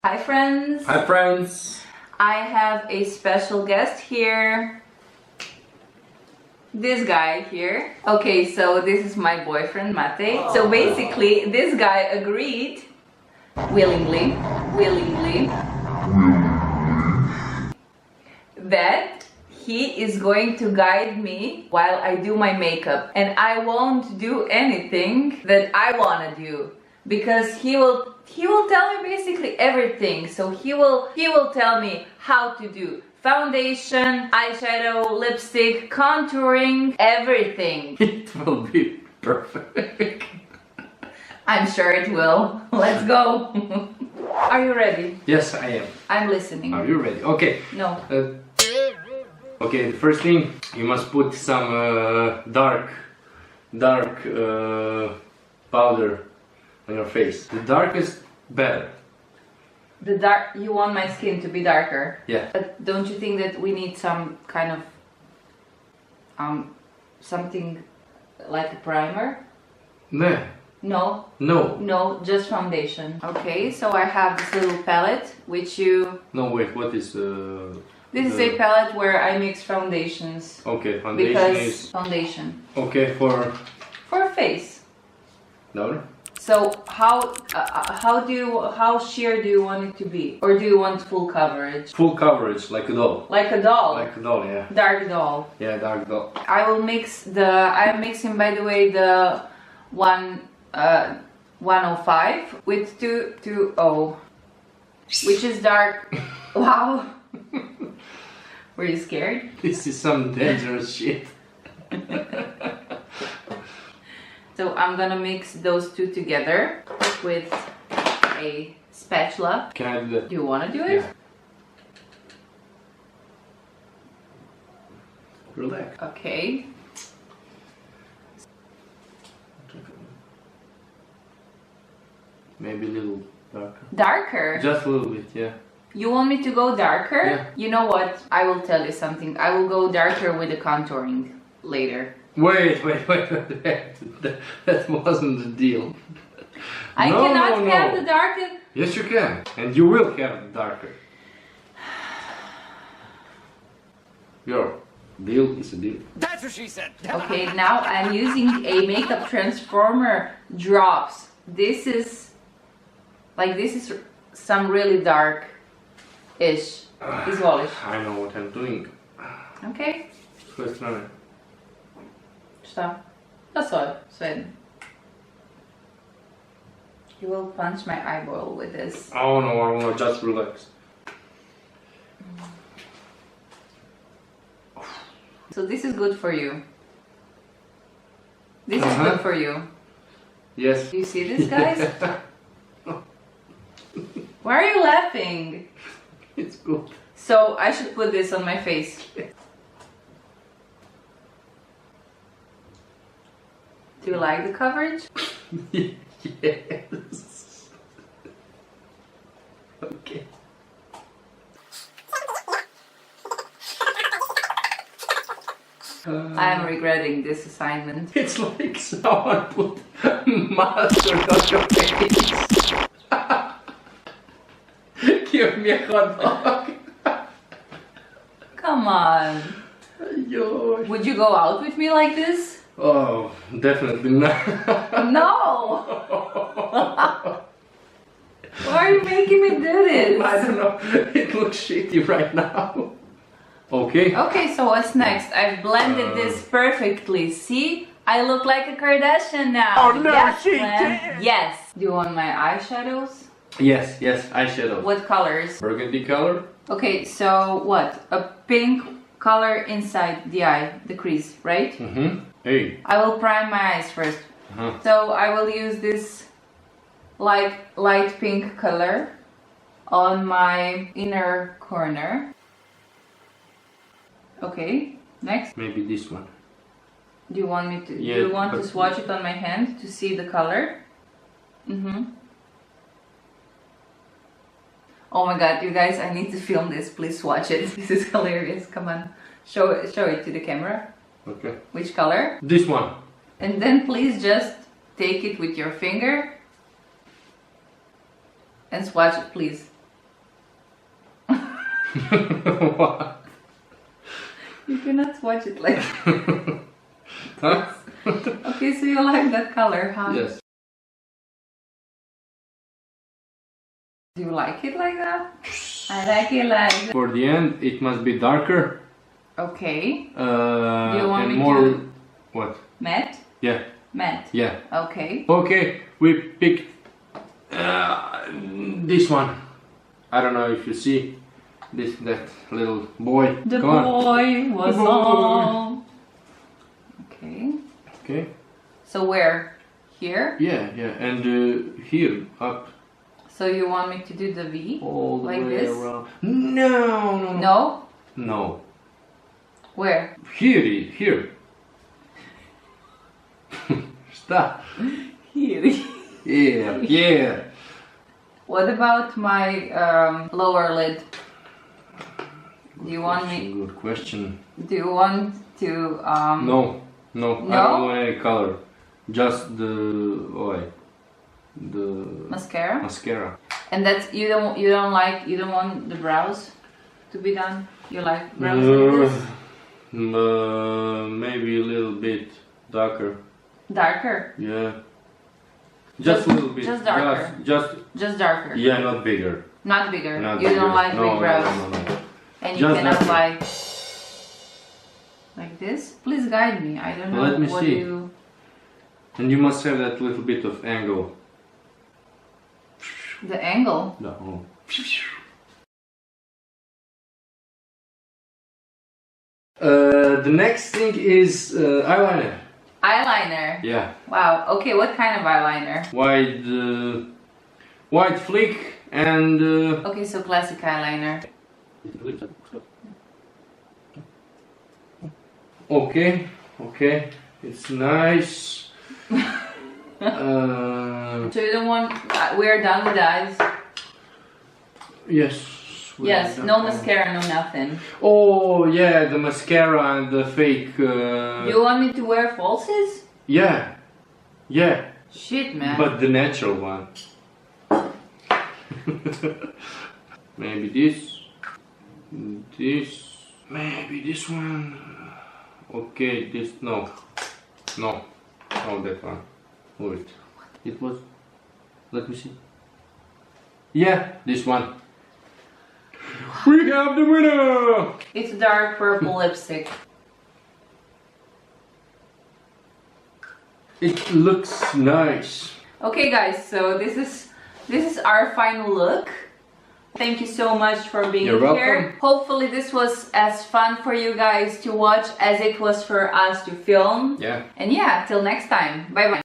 Hi friends! Hi friends! I have a special guest here. This guy here. Okay, so this is my boyfriend Mate. So basically this guy agreed willingly that he is going to guide me while I do my makeup, and I won't do anything that I want to do because he will tell me basically everything. So he will tell me how to do foundation, eyeshadow, lipstick, contouring, everything. It will be perfect. I'm sure it will. Let's go. Are you ready? Yes, I am. I'm listening. Are you ready? Okay. No. Okay, the first thing, you must put some dark powder on your face. The darkest better. The dark. You want my skin to be darker? Yeah. But don't you think that we need some kind of something like a primer? No. No. No. No, just foundation. Okay, so I have this little palette which you. No, wait. What is? This is a palette where I mix foundations. Okay, foundation because is. Foundation. Okay, for a face. No. So how sheer do you want it to be, or do you want full coverage? Full coverage, like a doll. Like a doll. Like a doll, yeah. Dark doll. Yeah, dark doll. I will mix I'm mixing, by the way, the 105 with 220, which is dark. Wow. Were you scared? This is some dangerous shit. So I'm gonna mix those two together with a spatula. Can I do that? Do you wanna do it? Yeah. Relax. Okay. Maybe a little darker. Darker? Just a little bit, yeah. You want me to go darker? Yeah. You know what? I will tell you something. I will go darker with the contouring later. Wait. That wasn't the deal. I cannot have the darker. Yes, you can. And you will have the darker. Your deal is a deal. That's what she said. Okay, now I'm using a makeup transformer drops. This is some really dark-ish. Izvoliš. I know what I'm doing. Okay. S koje strane? Šta? Da sve. You will punch my eyeball with this. Oh no, just relax. So this is good for you. This is good for you. Yes. Do you see this, guys? Why are you laughing? It's good. So I should put this on my face. Do you like the coverage? Yes. Okay. I am regretting this assignment. It's like someone put mustard on your face. Give me a hot dog. Come on. Yo. Would you go out with me like this? Oh, definitely not. No! Why are you making me do this? I don't know. It looks shitty right now. Okay. Okay, so what's next? I've blended this perfectly. See? I look like a Kardashian now. Oh no, yes, she Glenn. did. Yes. Do you want my eyeshadows? Yes, eyeshadow. What colors? Burgundy color? Okay, so what? A pink color inside the eye, the crease, right? Mm-hmm. Hey. I will prime my eyes first. Uh-huh. So I will use this light pink color on my inner corner. Okay, next. Maybe this one. Do you want me to? Yeah, do you want to but- swatch it on my hand to see the color? Oh my god, you guys! I need to film this. Please watch it. This is hilarious. Come on, show it to the camera. Okay. Which color? This one. And then please just take it with your finger and swatch it, please. What? You cannot swatch it like Huh? Okay, so you like that color, huh? Yes. Do you like it like that? I like it like that. For the end, it must be darker. Okay. Do you want and me more. to- What? Matte? Yeah. Matte. Yeah. Okay. Okay, we picked this one. I don't know if you see that little boy. The Come on. boy was The boy. on. Okay. Okay. So where? Here? Yeah, yeah, and here up So you want me to do the V? all the Like way this? around. No, no, no. No? No. Where? Here, here. Stop. Here. Yeah, yeah. What about my lower lid? Do you want me? Good question. Do you want to? No, no, I No? don't want any color. Just the Mascara. mascara. And that's you don't want the brows to be done. You like brows like this? Maybe a little bit darker. Darker. Yeah. Just a little bit. Just darker. Just darker. Yeah, not bigger. Not bigger. Not you bigger. don't like No, big brows. No, no, no. And you Just cannot darker. like this. Please guide me. I don't know Let me what see. you. And you must have that little bit of angle. The angle. No. The next thing is eyeliner. Eyeliner. Yeah. Wow. Okay. What kind of eyeliner? White flick and. Okay, so classic eyeliner. Okay. Okay. It's nice. So you don't want? We're done with the eyes. Yes. Yes. No mascara. No nothing. Oh yeah, the mascara and the fake. You want me to wear falsies? Yeah. Yeah. Shit, man. But the natural one. Maybe this. This. Maybe this one. Okay, this. No. No. No, that one. Wait. It was. Let me see. Yeah, this one. We have the winner! It's dark purple lipstick. It looks nice. Okay, guys. So this is our final look. Thank you so much for being You're welcome. here. Hopefully this was as fun for you guys to watch as it was for us to film. Yeah. And yeah, till next time. Bye bye.